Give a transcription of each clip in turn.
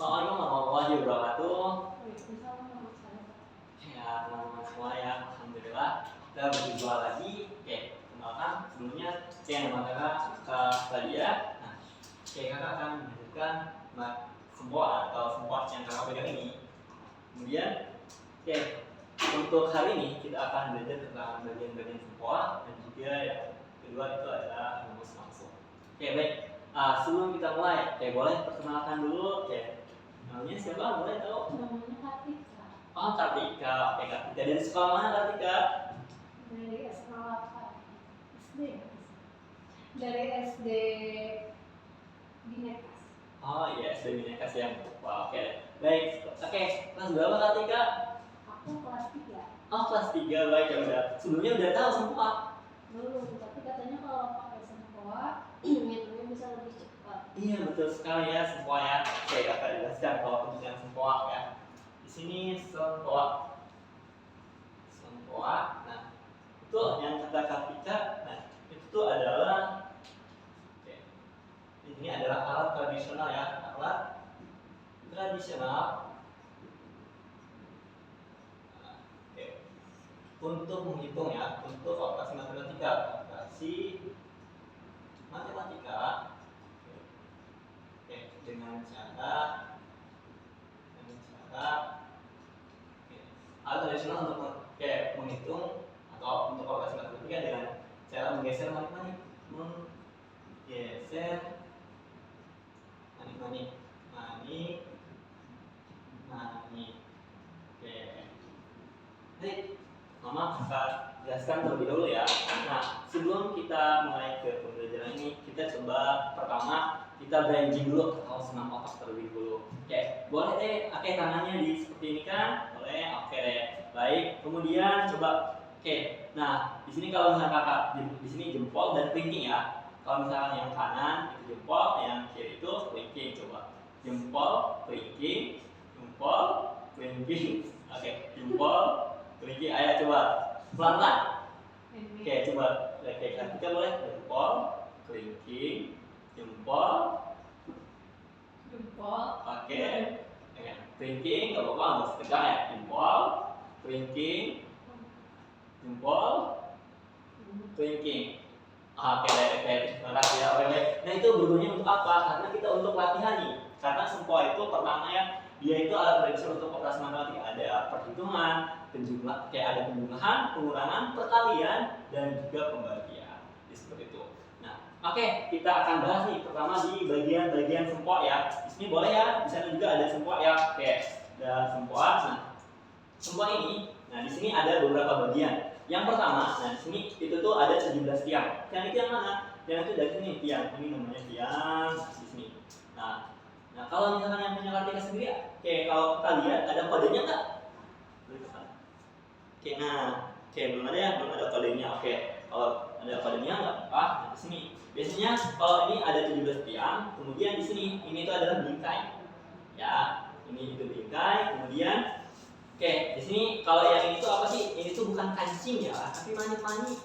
Assalamualaikum warahmatullahi wabarakatuh. Waalaikumsalam warahmatullahi Ya teman-teman semua ya, alhamdulillah kita berjumpa lagi. Oke, kenalkan sebelumnya saya nama kakak Sadia. Nah, kakak akan melanjutkan sempoa atau sempoa yang kakak pegang ini. Kemudian, untuk hari ini kita akan belajar tentang bagian-bagian sempoa dan juga yang kedua itu adalah rumus langsung. Baik. Sebelum kita mulai, boleh perkenalkan dulu, namanya siapa? Boleh tahu? Namanya Kartika. Oh, Kartika. Oke, Kartika. Dari sekolah mana, Kartika? Dari sekolah SD. Dari SD Binekas. Oh iya, SD Binekas yang. Wah, oke. Baik. Oke, kelas berapa, Kartika? Aku kelas 3. Oh, kelas 3. Baik, ya udah. Sebelumnya udah tahu semua? Belum, tapi katanya kalau pakai sempoa ngitungnya bisa lebih cepat. Iya, betul sekali ya, sempoa ya. Oke, kakak jelaskan kalau pengertian sempoa ya. Di sini sempoa. Nah, itu yang kata Kartika. Nah, itu adalah ini adalah alat tradisional ya, alat tradisional untuk menghitung ya, untuk operasi matematika dengan cara alat tradisional untuk menghitung atau untuk operasi matematika dengan cara menggeser manik-manik. Baik, Mama akan jelaskan terlebih dahulu ya. Nah, sebelum kita mulai ke pembelajaran ini, kita coba pertama kita branding dulu atau senam otak terlebih dulu. Boleh deh, tangannya di seperti ini kan? Boleh, deh. Baik, kemudian coba. Nah di sini kalau misalnya kakak di sini jempol dan kelingking ya. Kalau misalkan yang kanan itu jempol, yang kiri itu kelingking. Coba jempol, kelingking, jempol, kelingking. Jempol, kelingking. Ayo coba pelan-pelan. Coba. Kita boleh jempol, kelingking, jempol, kelingking. Kalau apa harus tegak ya. Jempol, kelingking, jempol, kelingking. Terima kasih ya. Nah itu berguna untuk apa? Karena kita untuk latihan nih. Karena sempoa itu pertama ya, dia itu alat tradisional untuk operasi matematika. Ada perhitungan, ada penjumlahan, pengurangan, perkalian, dan juga pembagian. Seperti itu. Nah, kita akan bahas nih pertama di bagian-bagian sempoa ya. Di sini boleh ya, di sana juga ada sempoa ya. Ada sempoa. Nah, sempoa ini, nah di sini ada beberapa bagian. Yang pertama, nah di sini itu tuh ada 17 tiang. Tiang itu yang mana? Tiang itu dari sini, tiang. Ini namanya tiang di sini. Nah, kalau misalkan yang punya Kartika sendiri, kalau kita lihat ada kodenya nggak? Belum ada ya, belum ada kodenya. Kalau ada kodenya nggak apa-apa. Nah, di sini biasanya kalau ini ada 17 tiang, kemudian di sini ini itu adalah bingkai. Ya, ini itu bingkai, kemudian di sini kalau yang ini tuh apa sih? Ini tuh bukan kancing ya, tapi manik-manik.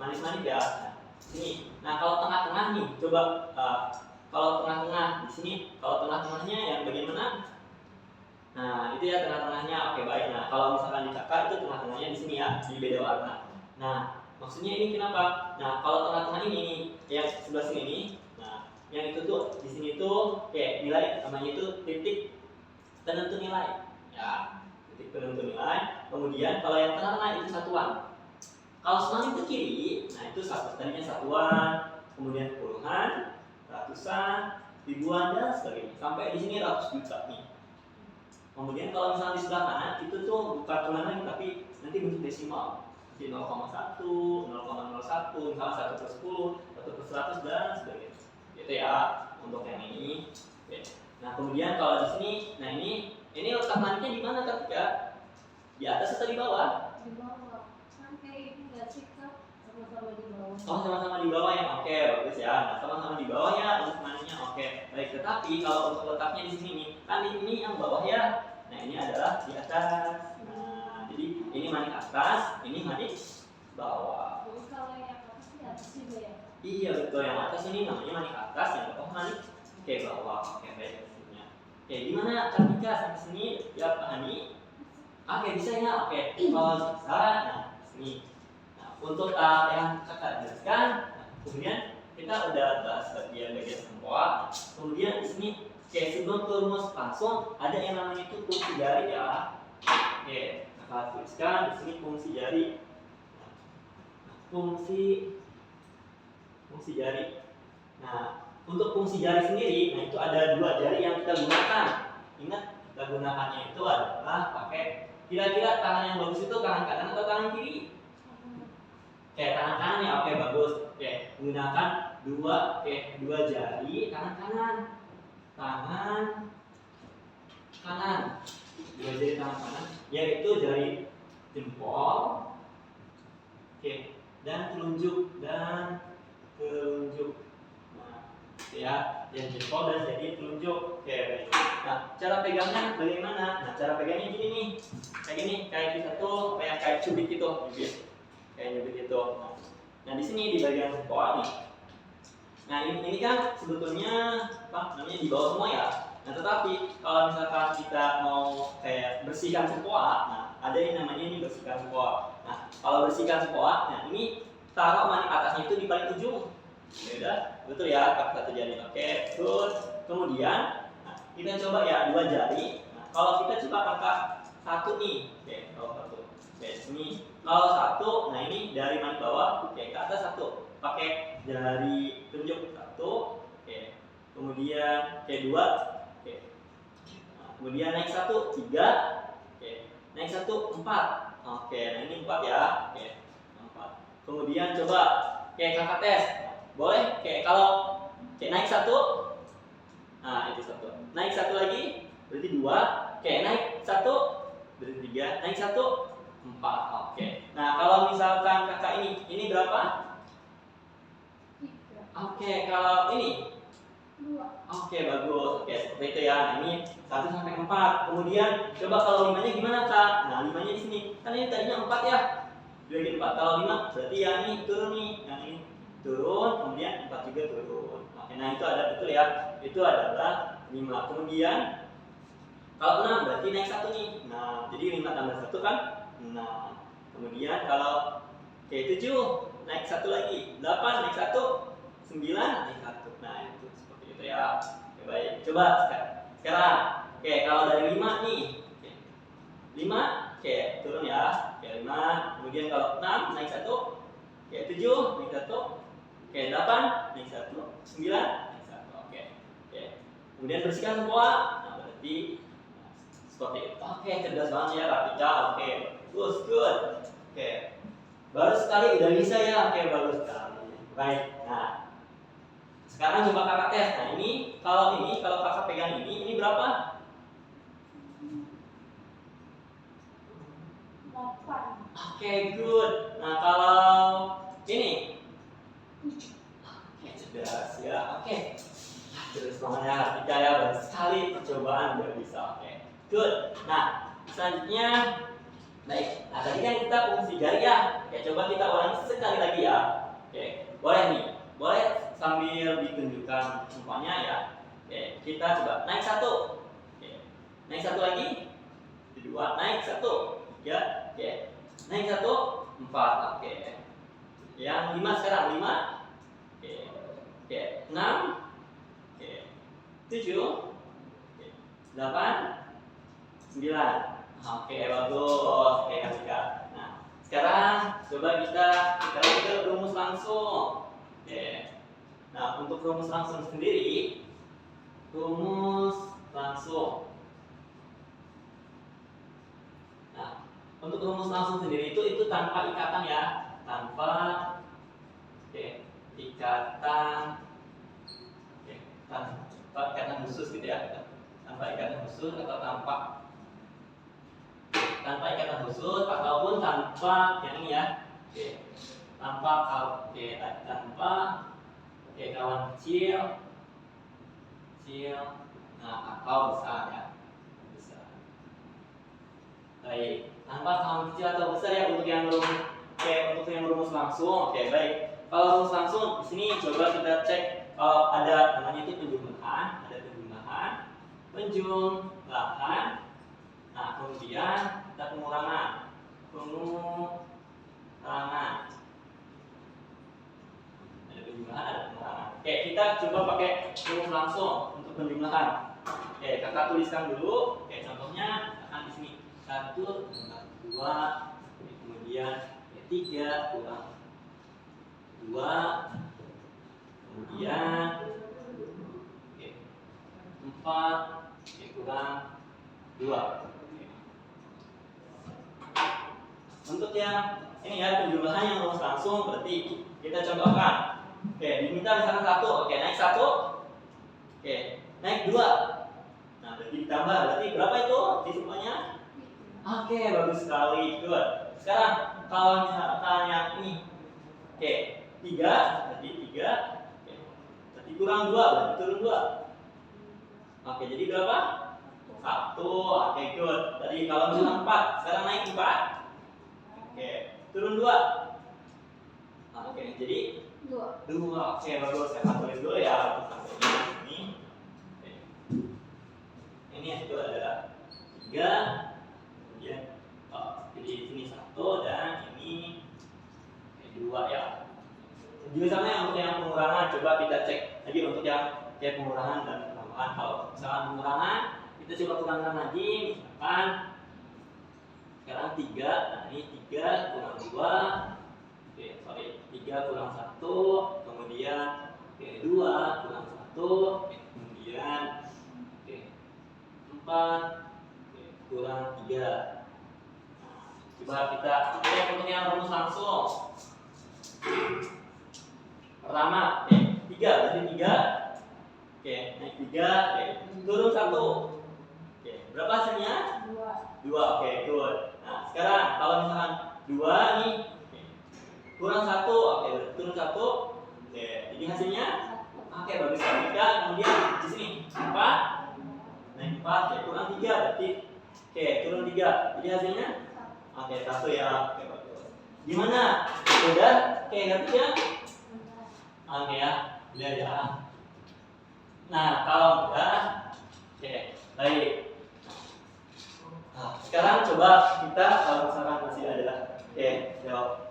Manik-manik ya. Nah, sini. Nah, kalau tengah-tengah nih, coba kalau tengah-tengah di sini, kalau tengah-tengahnya yang bagian mana? Nah, itu ya tengah-tengahnya. Baik. Nah, kalau misalkan di kakak itu tengah-tengahnya di sini ya, di beda warna. Nah, maksudnya ini kenapa? Nah, kalau tengah-tengah ini nih, yang sebelah sini nih, nah, yang itu tuh di sini tuh nilai namanya itu titik penentu nilai. Ya. Penentu nilai. Kemudian kalau yang tengah-tengah itu satuan. Kalau semakin ke kiri, nah itu tadinya satuan, kemudian puluhan, ratusan, ribuan dan sebagainya. Sampai di sini ratus juta nih. Kemudian kalau misalnya di sebelah kanan itu tuh bukan turunan lagi tapi nanti bentuk desimal. Jadi 0,1, 0,01, misalnya 1/10, 1/100 dan sebagainya. Gitu ya untuk yang ini. Nah kemudian kalau di sini, nah ini letak maniknya di mana Kak? Di atas atau di bawah? Di bawah. Sampai ini nggak sih Kak? Sama-sama di bawah. Oh, sama-sama di bawah ya. Bagus ya. Nah, sama-sama di bawah ya untuk maniknya. Baik. Tetapi kalau untuk letaknya di sini nih, kan ini yang bawah ya. Nah, ini adalah di atas. Nah, jadi ini manik atas, ini manik bawah. Kalau yang atas di atas juga ya? Iya betul, yang atas ini namanya manik atas, yang bawah manik bawah. Baik maksudnya. Oke, gimana Kartika sampai sini ya pahami? Oke, bisa ya. Oke, kalau bisa, nah sini. Nah, untuk yang kakak jelaskan, nah, kemudian kita udah bahas bagian sempoa. Kemudian di sini, oke, sebelum ke rumus langsung ada yang namanya itu fungsi jari ya. Oke, kakak tuliskan di sini fungsi jari. Fungsi jari. Nah, untuk fungsi jari sendiri, nah itu ada dua jari yang kita gunakan. Ingat, kita gunakannya itu adalah pakai, kira-kira tangan yang bagus itu tangan kanan atau tangan kiri? Oke, tangan kanan ya, oke bagus. Oke, gunakan dua jari tangan kanan. Dua jari tangan kanan, yaitu jari jempol, oke, dan telunjuk. Nah, ya, jari jempol dan jari telunjuk. Oke, baik. Nah, cara pegangnya bagaimana? Nah, cara pegangnya gini nih, kayak gini, kayak kita tuh kayak cubit gitu, kayak cubit gitu. Nah, di sini di bagian sempoa nih. Nah, ini kan sebetulnya apa namanya di bawah semua ya. Nah, tetapi kalau misalkan kita mau kayak bersihkan sempoa, nah ada yang namanya ini bersihkan sempoa. Nah, kalau bersihkan sempoa, nah ini taruh manik atasnya itu di paling ujung. Ya udah, betul ya, pakai satu jari. Oke, good. Kemudian, nah, kita coba ya dua jari. Nah, kalau kita coba angkat satu nih, oke, kalau satu, oke, sini. Kalau satu, nah ini dari manik bawah, oke, ke atas satu, pakai jari tunjuk satu, oke. Kemudian dua, oke. Nah, kemudian naik satu, tiga, oke. Naik satu, empat, oke. Nah ini empat ya, oke, empat. Kemudian coba, kakak tes. Boleh, kalau naik satu, nah itu satu, naik satu lagi, berarti dua, naik satu, berarti tiga, naik satu, empat, oke. Nah kalau misalkan kakak ini berapa? Oke, kalau ini? Oke, bagus, oke seperti itu ya. Nah, ini 1 sampai 4. Kemudian coba kalau 5-nya gimana kak? Nah 5-nya di sini, kan ini tadinya 4 ya, 2 4. Kalau 5 berarti yang ini turun nih, yang ini turun, kemudian 4 juga turun. Oke, nah itu ada betul ya, itu adalah 5. Kemudian kalau 6 berarti naik 1 nih. Nah, jadi 5 tambah 1 kan 6. Kemudian kalau 7 naik 1 lagi, 8 naik 1, 9 naik 1. Nah, itu seperti itu ya. Oke, baik. Coba sekarang. Oke, kalau dari 5 nih. 5, turun ya. Oke, 5. Kemudian kalau 6 naik 1, 7 naik 1. Oke, 8 naik 1, 9 naik 1. Oke. Kemudian bersihkan semua. Nah, berarti seperti itu. Oke, cerdas banget ya Kartika. Oke, good. Oke. Baru sekali udah bisa ya. Oke, bagus sekali. Baik. Nah, sekarang coba kakak tes. Nah, kalau kakak pegang ini berapa? 8. Oke, good. Nah, kalau ini? Oke, cerdas ya. Oke. Cerdas banget ya Kartika ya. Baru sekali percobaan udah bisa. Oke, good. Nah, selanjutnya baik. Nah, tadi kan kita fungsi jari ya. Oke, coba kita ulangi sekali lagi ya. Oke, boleh nih. Boleh sambil ditunjukkan semuanya ya. Oke, kita coba naik 1. Oke. Naik 1 lagi. 2, naik 1. 3, oke. Naik 1, 4. Oke. Yang 5 sekarang 5. Oke. 6. Oke. 7. Oke. 8. 9. Oke, bagus. Oke, Kartika. Nah, sekarang coba kita lagi ke rumus langsung. Oke. Nah, untuk rumus langsung sendiri, rumus langsung. Nah, untuk rumus langsung sendiri itu tanpa ikatan ya, tanpa ikatan, tanpa ikatan khusus gitu ya, tanpa ikatan khusus atau tanpa ikatan khusus ataupun tanpa yang ini ya, tanpa kawan kecil, nah atau besar ya, besar. Baik, tanpa kawan kecil atau besar ya untuk yang rumus langsung. Oke, baik. Kalau rumus langsung di sini coba kita cek kalau ada namanya itu penjumlahan, penjumlahan. Nah, kemudian kita pengurangan. Pengurangan. Ada penjumlahan, ada pengurangan. Oke, kita coba pakai rumus langsung untuk penjumlahan. Oke, kakak tuliskan dulu. Oke, contohnya akan di sini 1 tambah 2, kemudian 3 kurang 2, kemudian 4 kurang 2. Untuk yang ini ya penjumlahan yang rumus langsung berarti kita contohkan. Oke, diminta misalkan 1, oke naik 1, oke naik 2. Nah berarti ditambah, berarti berapa itu di semuanya? Oke bagus sekali, good. Sekarang kalau misalkan yang ini, oke 3, berarti 3, oke. Berarti kurang 2, berarti turun 2. Oke jadi berapa? 1, oke good. Tadi kalau misalkan 4, sekarang naik 4. Oke, turun 2. Oke, jadi 2. Oke, bagus. Saya tulis dulu ya untuk ini. Oke. Ini itu adalah 3. Kemudian jadi sini 1 dan ini 2 ya. Juga sama yang untuk yang pengurangan, coba kita cek lagi untuk yang pengurangan dan penambahan. Kalau misalkan pengurangan, kita coba kurangkan lagi, misalkan sekarang 3, nah ini 3 kurang 2, oke sorry 3 kurang 1, kemudian 2 kurang 1, kemudian 4 kurang 3. Nah, coba kita cek untuk yang rumus langsung. Pertama, 3 berarti 3, oke naik 3, turun 1, oke berapa hasilnya? 2, oke good. Nah sekarang kalau misalkan 2 nih kurang 1, oke turun 1, oke jadi hasilnya oke bagus sekali. Kemudian di sini 4 naik 4, oke kurang 3 berarti oke turun 3, jadi hasilnya oke 1 ya, oke bagus. Gimana? Udah? Oke ngerti ya? Oke ya, udah ya. Nah kalau udah, oke baik. Nah, sekarang coba kita kalau misalkan masih ada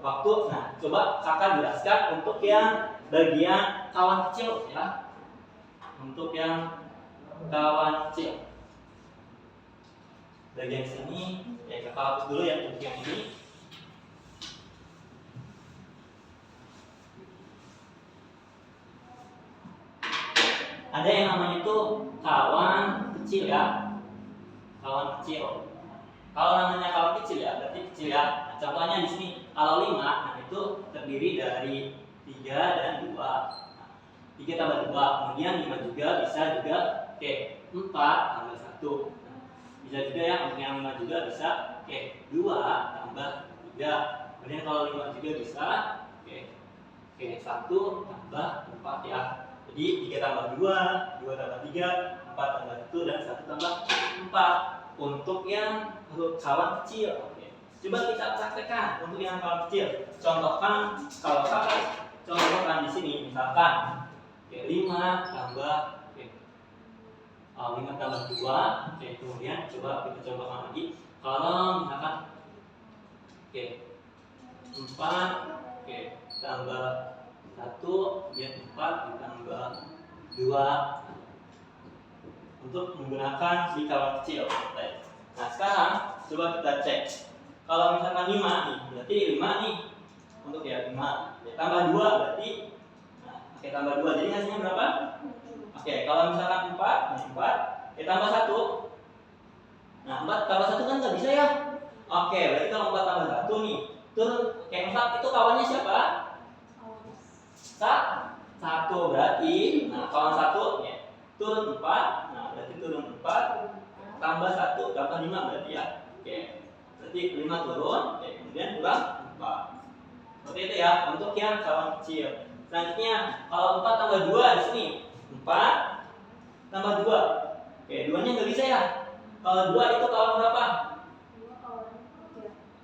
waktu, nah coba kakak jelaskan untuk yang bagian kawan kecil ya. Untuk yang kawan kecil bagian sini, kakak hapus dulu ya untuk yang ini. Ada yang namanya itu kawan kecil ya, kawan kecil. Kalau namanya kawan kecil ya, berarti kecil ya. Nah, contohnya di sini kalau 5, nah itu terdiri dari 3 dan 2. Nah, 3 tambah 2, kemudian 5 juga bisa juga 4 tambah 1. Nah, bisa juga ya untuk yang 5 juga bisa 2 tambah 3. Kemudian kalau 5 juga bisa 1 tambah 4 ya. Jadi 3 tambah 2, 2 tambah 3, 4 tambah 1 dan 1 tambah 4. Untuk yang kawan kecil, oke. Coba kita praktekkan untuk yang kawan kecil. Contohkan kalau kakak contohkan di sini misalkan 5 tambah 5 tambah 2, kemudian coba kita contohkan lagi. Kalau misalkan 4 tambah 1, kemudian 4 ditambah 2 untuk menggunakan si kawan kecil. Nah sekarang coba kita cek. Kalau misalkan 5 nih, berarti 5 nih untuk ya 5 tambah 2 berarti tambah 2, jadi hasilnya berapa? Kalau misalkan 4, nah 4 tambah 1. Nah 4 tambah 1 kan nggak bisa ya. Berarti kalau 4 tambah 1 nih turun 4 itu kawannya siapa? 1 berarti, nah kawan 1 turun 4, nah berarti turun 4 tambah 1 tambah 5 berarti ya. Berarti 5 turun, kemudian kurang 4. Seperti itu ya untuk yang kawan kecil. Selanjutnya kalau 4 tambah 2 di sini 4 tambah 2. 2-nya nggak bisa ya. Kalau 2 itu kawan berapa?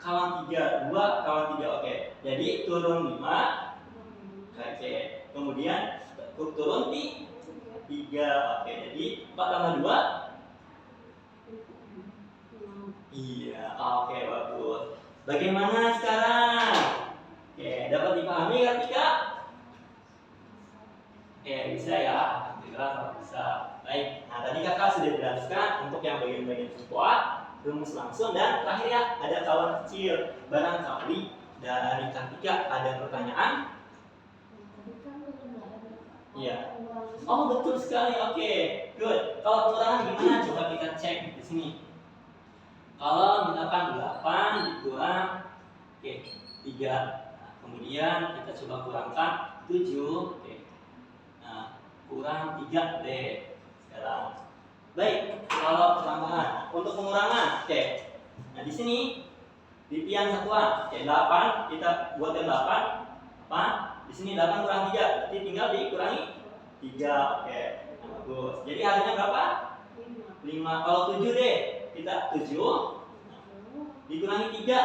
Kawan 3, 2 kawan 3. Jadi turun 5. Kemudian turun 3. Jadi 4 tambah 2 Iya, oke bagus. Bagaimana sekarang? Oke, dapat dipahami kan Kak? Oke, bisa ya. Alhamdulillah kalau bisa. Baik. Nah, tadi Kakak sudah jelaskan untuk yang bagian-bagian sekuat, rumus langsung dan terakhir ya ada kawan kecil. Barangkali dari Kak Tika ada pertanyaan? Tadi kan udah nggak ada. Iya. Oh betul sekali. Oke, good. Kalau pengurangan gimana? Coba kita cek di sini. Kalau misalkan 8 dikurang, oke, 3. Nah, kemudian kita coba kurangkan 7. Oke. Nah, kurang 3 deh sekarang. Baik, kalau tambahan untuk pengurangan, oke. Nah, di sini di pian satuan, oke, 8 kita buatkan 8. Apa? Di sini 8 kurang 3, berarti tinggal dikurangi 3. Oke. Nah, bagus. Jadi hasilnya berapa? 5. Kalau 7 deh, kita 7 dikurangi 3.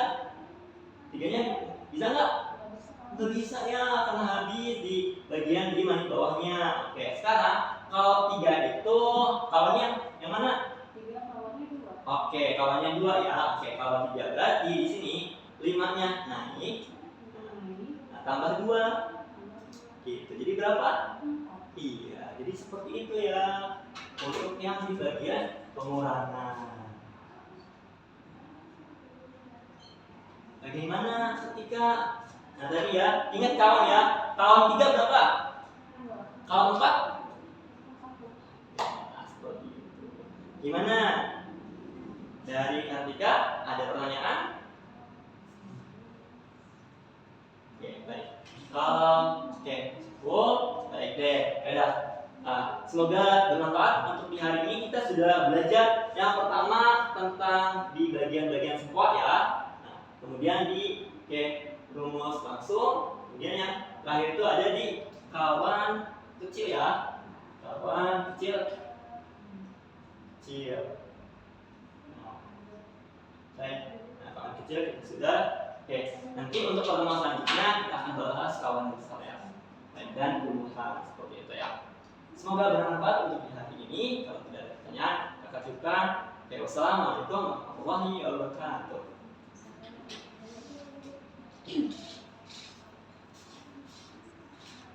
3-nya bisa nggak? Nggak bisa ya, karena habis di bagian di mana bawahnya. Oke, sekarang kalau 3 itu kawannya yang mana? 3 kawannya 2. Oke, kawannya 2 ya. Oke, kalau 3 berarti di sini 5-nya naik. Nah, tambah 2. Gitu. Jadi berapa? 4. Iya, jadi seperti itu ya untuk yang di bagian pengurangan. Bagaimana ketika nah tadi ya, ingat kawan ya, kawan 3 berapa? Kawan 4? Nah, seperti itu. Gimana? Dari Kartika ada pertanyaan? Oke, baik. Oke, baik deh. Udah. Nah, semoga bermanfaat untuk di hari ini kita sudah belajar yang pertama tentang di bagian-bagian sekuat ya. Nah, kemudian di rumus langsung, kemudian yang terakhir itu ada di kawan kecil ya. Kawan kecil. Nah, baik. Nah, kawan kecil kita sudah. Oke, nanti untuk pertemuan selanjutnya kita akan bahas kawan besar ya. Dan rumusan seperti itu ya. Semoga bermanfaat untuk di hari ini. Kalau tidak ada pertanyaan, kakak cukupkan. Oke, wassalamualaikum warahmatullahi wabarakatuh.